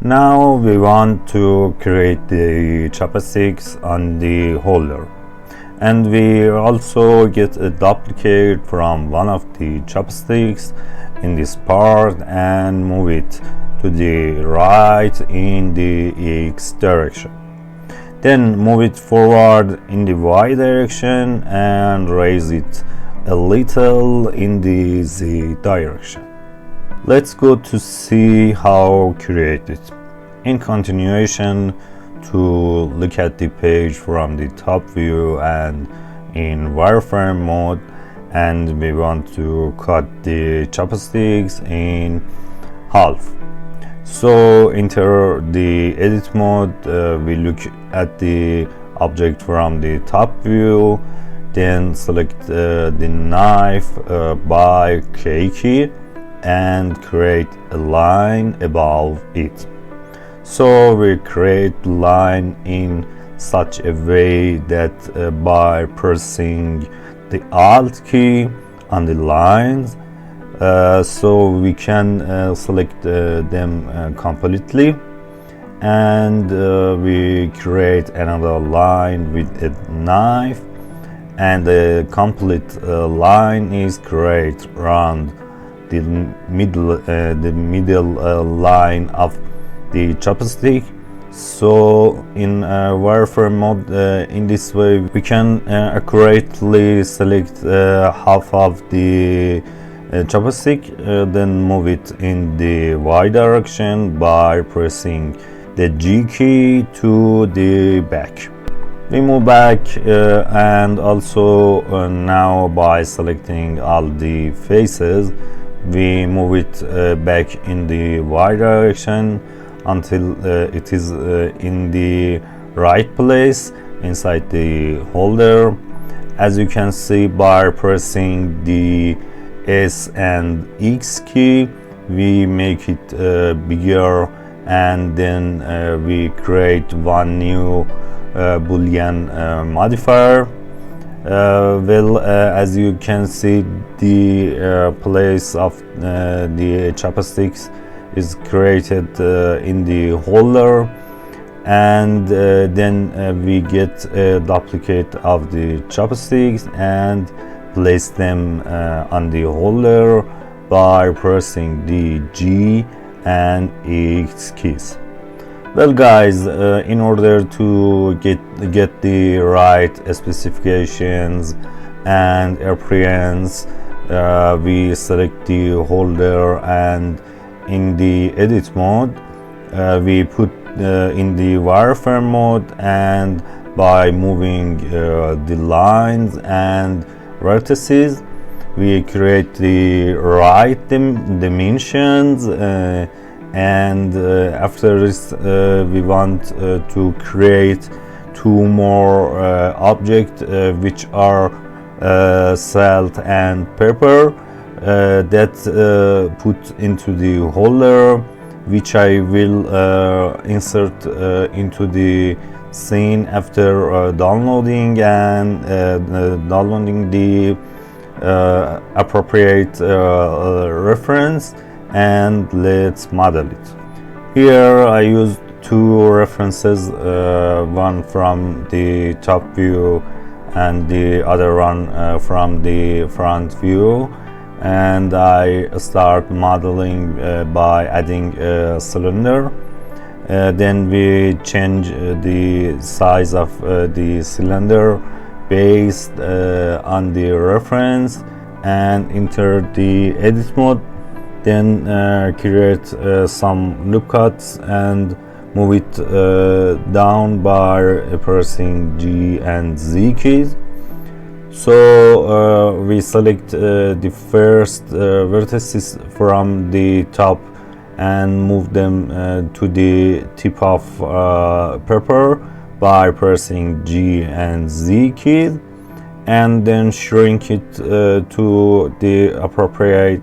Now we want to create the chopsticks on the holder, and we also get a duplicate from one of the chopsticks in this part and move it to the right in the X direction. Then move it forward in the Y direction and raise it a little in the Z direction. Let's go to see how create it. In continuation, to look at the page from the top view and in wireframe mode, and we want to cut the chopsticks in half. So enter the edit mode, we look at the object from the top view, then select the knife by K key and create a line above it. So we create line in such a way that by pressing the Alt key on the lines, so we can select them completely, and we create another line with a knife, and the complete line is created around the middle line of the chopstick. So in wireframe mode, in this way we can accurately select half of the chopstick, then move it in the Y direction by pressing the G key to the back. We move back and also now by selecting all the faces, we move it back in the Y direction until it is in the right place inside the holder. As you can see, by pressing the S and X key, we make it bigger, and then we create one new Boolean modifier. As you can see, the place of the chopsticks is created in the holder, and then we get a duplicate of the chopsticks and place them on the holder by pressing the G and X keys. Well guys, in order to get the right specifications and appearance, we select the holder, and in the edit mode we put in the wireframe mode, and by moving the lines and vertices, we create the right dimensions, and after this we want to create two more objects which are salt and pepper, that put into the holder, which I will insert into the scene after downloading and downloading the appropriate reference, and let's model it. Here I used two references, one from the top view and the other one from the front view, and I start modeling by adding a cylinder. Then we change the size of the cylinder based on the reference and enter the edit mode. Then create some loop cuts and move it down by pressing G and Z keys. So we select the first vertices from the top and move them to the tip of pepper by pressing G and Z keys, and then shrink it to the appropriate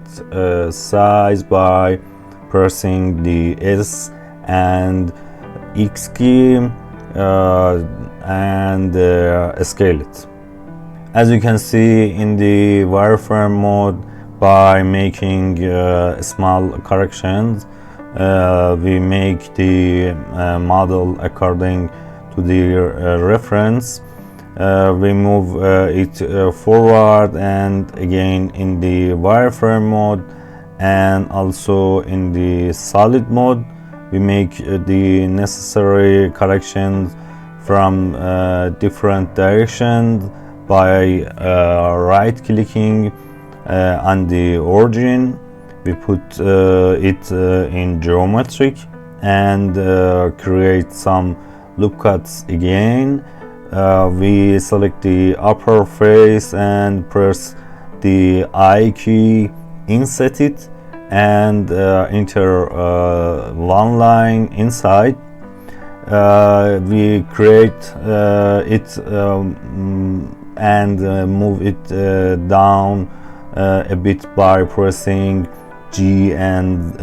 size by pressing the S and X key and scale it. As you can see in the wireframe mode, by making small corrections, we make the model according to the reference. We move it forward and again in the wireframe mode and also in the solid mode. We make the necessary corrections from different directions by right clicking on the origin. We put it in geometric and create some loop cuts again. We select the upper face and press the I key, inset it and enter one line inside. We create it and move it down a bit by pressing G and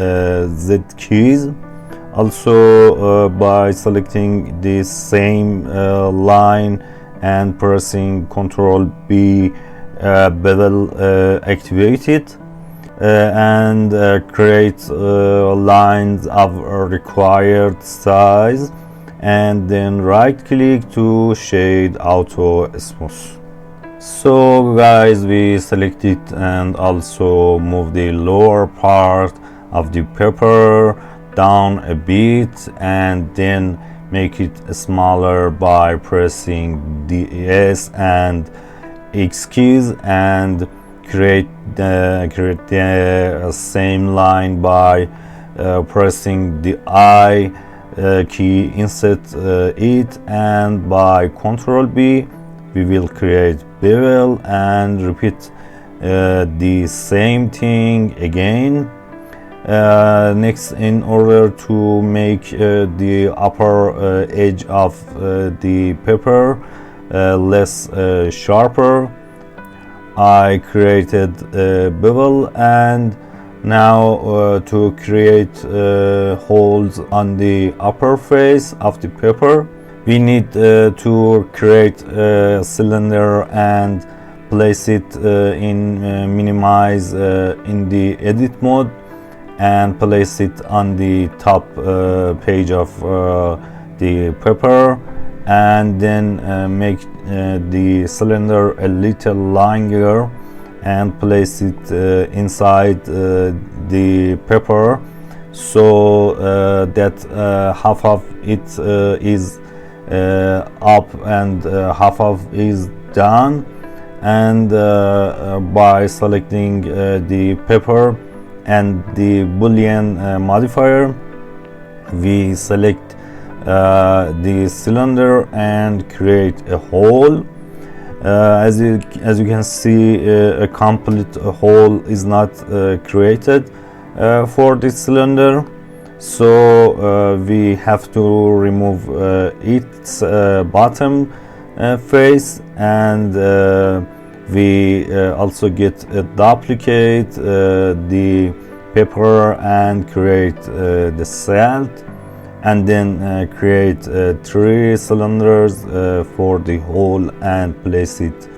Z keys. Also by selecting the same line and pressing Ctrl B, bevel activated and create lines of required size and then right click to shade auto smooth. So guys, we select it and also move the lower part of the paper down a bit and then make it smaller by pressing the S and X keys and create the same line by pressing the I key, insert it, and by Ctrl B we will create bevel and repeat the same thing again. Next, in order to make the upper edge of the paper less sharper, I created a bevel, and now to create holes on the upper face of the paper, we need to create a cylinder and place it in minimize in the edit mode and place it on the top page of the paper, and then make the cylinder a little longer and place it inside the paper, so that half of it is up and half of is down. And by selecting the paper and the boolean modifier, we select the cylinder and create a hole. As you can see, a complete hole is not created for this cylinder, so we have to remove its bottom face, and we also get a duplicate the paper and create the salt, and then create 3 cylinders for the hole and place it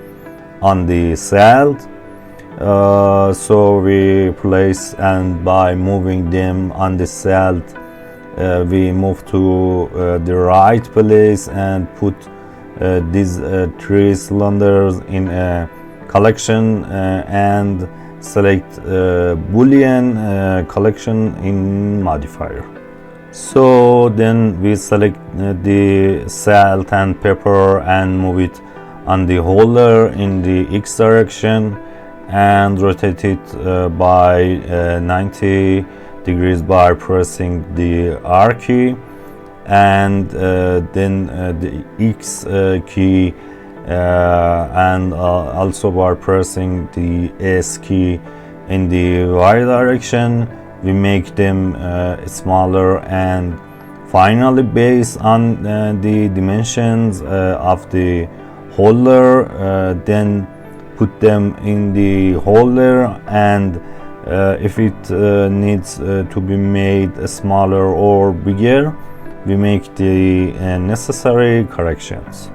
on the salt. So we place, and by moving them on the salt, we move to the right place and put these 3 cylinders in a collection and select boolean collection in modifier. So then we select the salt and pepper and move it on the holder in the X direction and rotate it by 90 degrees by pressing the R key, and then the X key, and also by pressing the S key in the Y direction. We make them smaller, and finally, based on the dimensions of the holder, then put them in the holder, and if it needs to be made smaller or bigger, we make the necessary corrections.